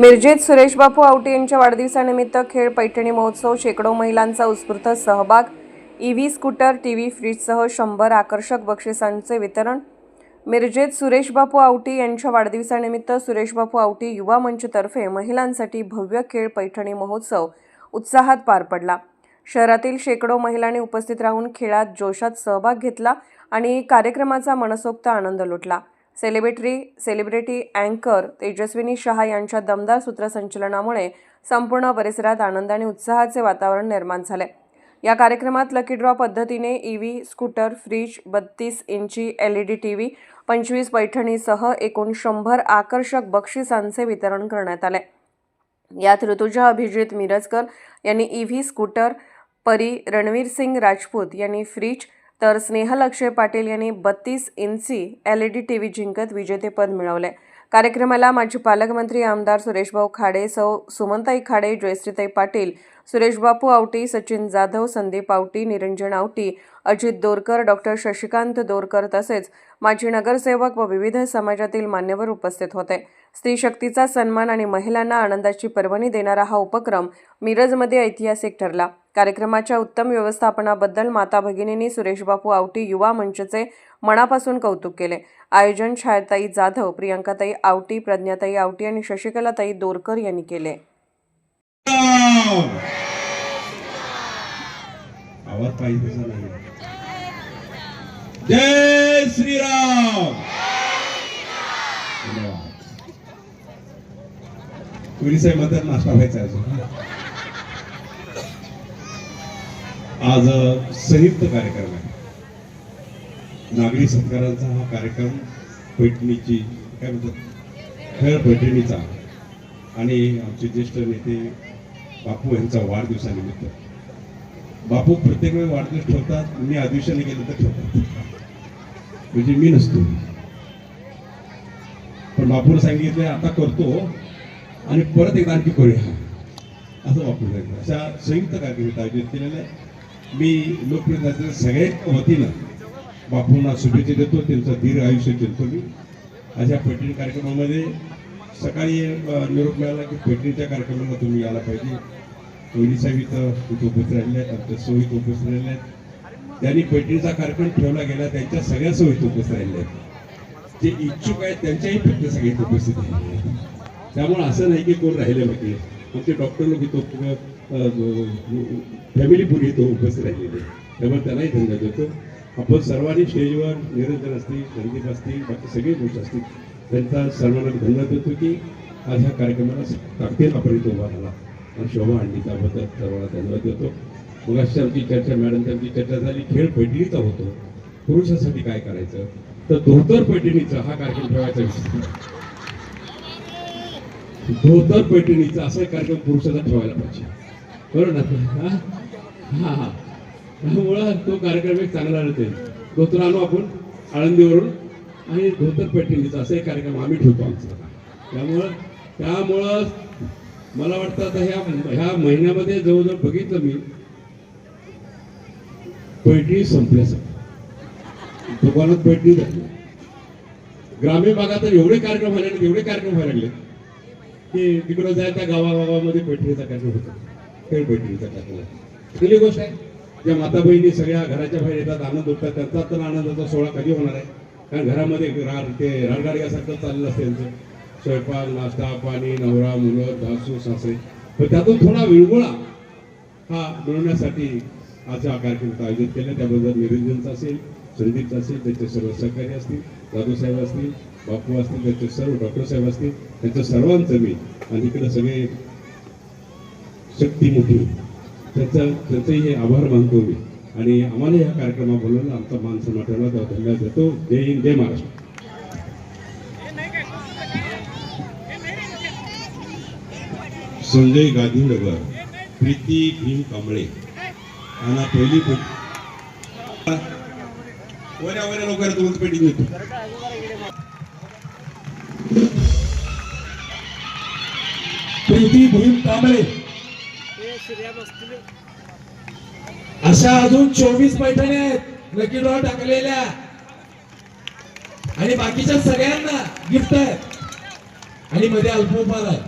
मिरजेत सुरेश बापू आवटी यांच्या वाढदिवसानिमित्त खेळ पैठणी महोत्सव, शेकडो महिलांचा उत्स्फूर्त सहभाग, ईव्ही स्कूटर, टीव्ही फ्रीजसह 100 आकर्षक बक्षिसांचे वितरण. मिरजेत सुरेश बापू आवटी यांच्या वाढदिवसानिमित्त सुरेश बापू आवटी युवा मंचतर्फे महिलांसाठी भव्य खेळ पैठणी महोत्सव उत्साहात पार पडला. शहरातील शेकडो महिलांनी उपस्थित राहून खेळात जोशात सहभाग घेतला आणि कार्यक्रमाचा मनसोक्त आनंद लुटला. सेलिब्रिटी अँकर तेजस्विनी शहा यांच्या दमदार सूत्रसंचलनामुळे संपूर्ण परिसरात आनंद आणि उत्साहाचे वातावरण निर्माण झाले. या कार्यक्रमात लकी ड्रॉ पद्धतीने ईव्ही स्कूटर, फ्रीज, 32 इंची LED टीव्ही, 25 पैठणीसह एकूण 100 आकर्षक बक्षिसांचे वितरण करण्यात आले. यात ऋतुजा अभिजित मिरजकर यांनी ईव्ही स्कूटर, परी रणवीरसिंग राजपूत यांनी फ्रीज, तर स्नेहल अक्षय पाटील यांनी 32 इंची LED टीव्ही जिंकत विजेतेपद मिळवले. कार्यक्रमाला माजी पालकमंत्री आमदार सुरेशभाऊ खाडे, सौ सुमनताई खाडे, जयश्रीताई पाटील, सुरेशबापू आवटी, सचिन जाधव, संदीप आवटी, निरंजन आवटी, अजित दोरकर, डॉक्टर शशिकांत दोरकर तसेच माजी नगरसेवक व विविध समाजातील मान्यवर उपस्थित होते. स्त्री शक्तीचा सन्मान आणि महिलांना आनंदाची पर्वणी देणारा हा उपक्रम मिरजमध्ये ऐतिहासिक ठरला. कार्यक्रमाच्या उत्तम व्यवस्थापनाबद्दल माता भगिनींनी सुरेशबापू आवटी युवा मंचचे मनापासून कौतुक केले. आयोजन छायाताई जाधव, प्रियंकाताई आवटी, प्रज्ञाताई आवटी आणि शशिकलाताई दोरकर यांनी केले. जय श्रीराम. पोलिसांच्या मदत नाश्ता व्हायचा आज संयुक्त कार्यक्रम आहे. नागरी सत्कारांचा हा कार्यक्रम पैठणीची काय म्हणतात खेळ पैठणीचा आणि आमचे ज्येष्ठ नेते बापू यांचा वाढदिवसानिमित्त. बापू प्रत्येक वेळी वाढदिवस ठेवतात, मी अधिवेशनाला गेलो तर ठेवतात, म्हणजे मी नसतो. पण बापूला सांगितलं आता करतो आणि परत एकदा आणखी करूया असं बापू सांगितलं. अशा संयुक्त कार्यक्रम आयोजित केलेले आहे. मी लोकप्रतिनिधीच्या सगळ्या वतीनं बापूंना शुभेच्छा देतो, त्यांचं दीर्घ आयुष्य देतो. मी अशा पैठणी कार्यक्रमामध्ये सकाळी निरोप मिळाला की पैठणीच्या कार्यक्रमाला तुम्ही यायला पाहिजे. कोहली साहेब इथं उपस्थित राहिले आहेत, आमच्या सोयीत उपस्थित राहिले आहेत. त्यांनी पैठणीचा कार्यक्रम ठेवला गेला, त्यांच्या सगळ्या सोयीत उपस्थित राहिले आहेत. जे इच्छुक आहेत त्यांच्याही पैठणी सगळ्यात उपस्थित राहिले आहेत. त्यामुळे असं नाही की कोण राहिले बाकी. आमचे डॉक्टर लोक इथं फॅमिली पुरी इथं उपस्थित राहिलेले, त्यामुळे त्यांनाही धन्यवाद देतो. आपण सर्वांनी स्टेजवर निरंजन असतील, संदीप असतील, बाकी सगळे गोष्ट असतील, त्यांचा सर्वांना धन्यवाद देतो की आज ह्या कार्यक्रमाला ताकदीने आपण इथं उभा राहिला आणि शोभा आणली, त्याबद्दल सर्वांना धन्यवाद देतो. मग अशी आमची चर्चा, मॅडमची चर्चा झाली, खेळ पैठणीचा होतो. पुरुषासाठी काय करायचं तर धोतर पैठणीचा हा कार्यक्रम ठेवायचा विषय. धोतर पैठणीचा असा कार्यक्रम पुरुषाचा ठेवायला पाहिजे, बरोबर ना? हा त्यामुळं तो कार्यक्रम एक चांगला होते. धोतर आणू आपण आळंदीवरून आणि धोतर पैठणीचा असा एक कार्यक्रम आम्ही ठेवतो आमचा. त्यामुळं मला वाटतं आता ह्या महिन्यामध्ये जवळजवळ बघितलं मी पैठणी संपल्यासारखं दुकानात पैठणी झाली. ग्रामीण भागात एवढे कार्यक्रम व्हायला लागले की तिकडं जाय त्या गावागावामध्ये पैठणीचा कार्यक्रम होता, खेळ पैठणीचा कार्यक्रम. पहिली गोष्ट आहे, ज्या माता बहिणी सगळ्या घराच्या बाहेर येतात, आनंद उठतात, त्यांचा तर आनंदाचा सोहळा कधी होणार आहे? कारण घरामध्ये ते राडगाडीसारखं चाललेलं असते त्यांचं, स्वयंपाक, नाश्ता, पाणी, नवरा, मुलं, सासू सासरे. पण त्यातून थोडा विरंगुळा हा मिळवण्यासाठी आज हा कार्यक्रम आयोजित केला. त्याबद्दल निरंजनचा असेल, संदीपचा असेल, त्यांचे सर्व सहकारी असतील, जाधव साहेब असतील, बापू असतील, त्यांचे सर्व डॉक्टर साहेब असतील, त्यांच्या सर्वांचं मी आणि इकडे सगळे शक्ती मोठी त्यांचंही हे आभार मानतो मी. आणि आम्हाला ह्या कार्यक्रमात बोलवलं, आमचा मान सन्मान ठेवला, त्याला धन्यवाद देतो. जय हिंद, जय महाराष्ट्र. संजय गांधीनगर, प्रीती भीम कांबळे आणि पहिली वऱ्या लोकांना दोन पेटी देतो. प्रीती भीम कांबळे अशा अजून 24 पैठणी आहेत लकी ड्रॉ टाकलेल्या आणि बाकीच्या सगळ्यांना गिफ्ट आहे आणि मध्ये अल्पोपहार आहे.